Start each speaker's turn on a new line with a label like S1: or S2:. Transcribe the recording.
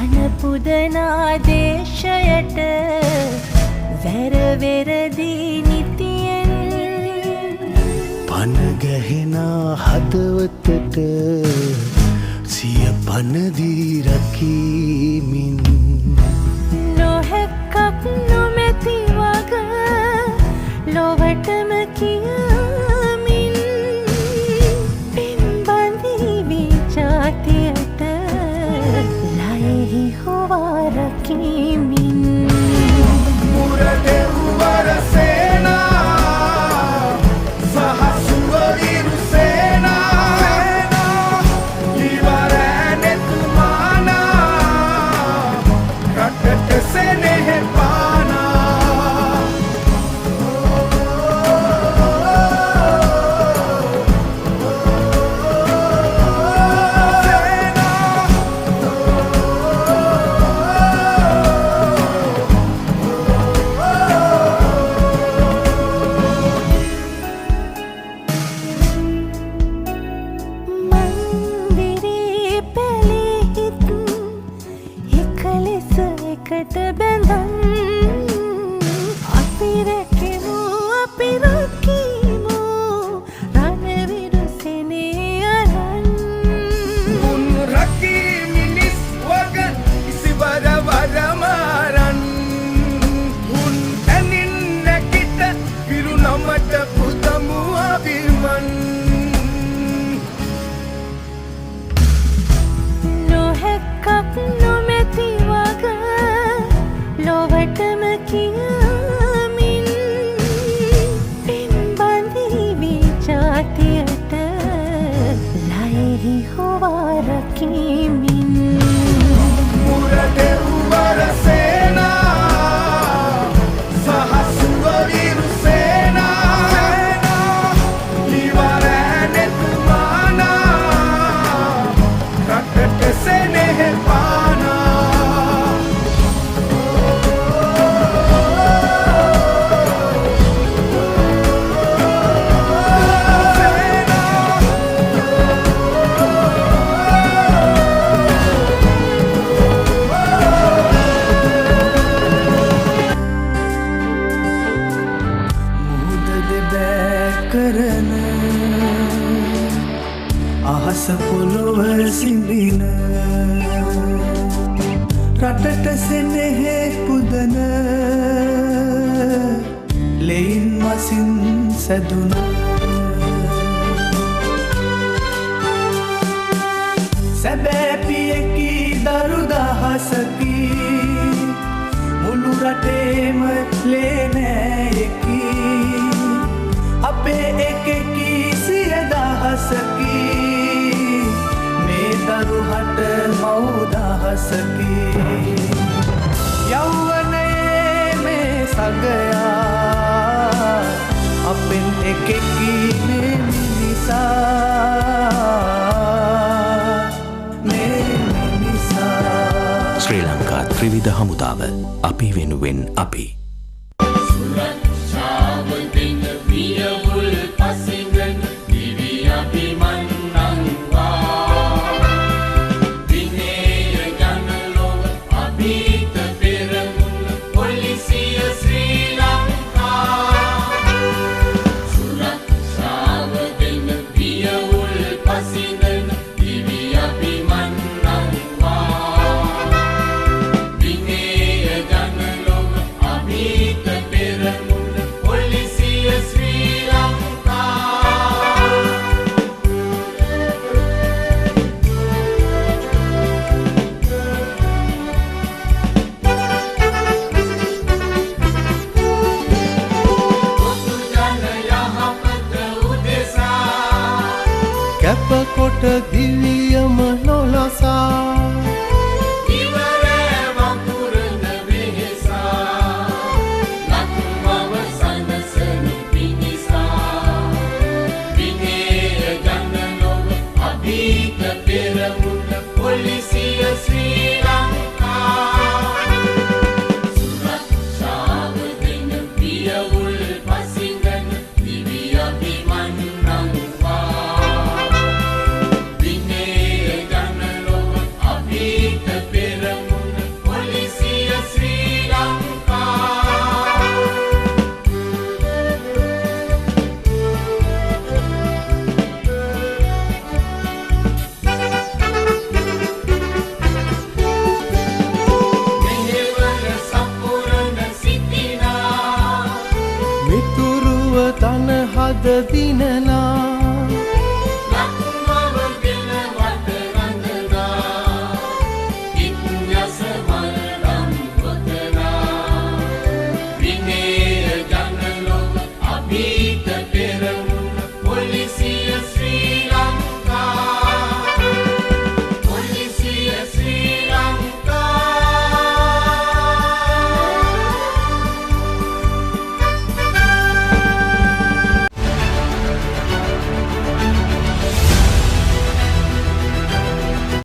S1: පුදනා දේශයට වැරවෙරදී නිතියෙන්
S2: පනගැහෙනා හදවතට සිය පනදී රකීමින්
S1: නොහැක්කක් නොමැති වග ලොවටම කියමින් පින්බඳීවි ජාතියට ලයෙහි හොවා රකීමින්
S2: මුරදෙව්වර සේනා සහසුව ඉරු සේනා ඉවරැනෙතුමානා රටට සෙනෙහ පානා
S1: එකට බැඳන් අපි රැකෙමු අපි රකීමු රණවිරු සෙනේ අරන්
S2: උන් රකී මිනිස් වග ඉසිවර වරමාරන් උන් ඇනින් නැකිට විරු නමට පුතමු අවිමන්
S1: නොහැක්කක් නොමැති වග ලොවටම කියමින් පින්බඳීවි ජාතියට ලයෙහි හොවා රකීමින්
S2: මුරදෙව්වර සේනා සහසුව ඉරු සේනා ඉවරැනෙතුමානා රටට සෙනෙහ පානා කරන අහස පොළොව සිඹින රටට සෙනෙහෙ පුදන ලෙයින් මසින් සැදුන සැබෑ පියකි දරු දහසකි මුළු රටේම ලේනෑයකි අපේ එකකි සිය දහසකි මේ දරුහට මව්දහසකි යෞවනයේ මේ සගයා අපෙන් එකකි මේ මිනිසා
S3: ශ්‍රී ලංකා ත්‍රිවිධ හමුදාව අපි වෙනුවෙන් අපි
S4: Abhi
S2: අද දිනලා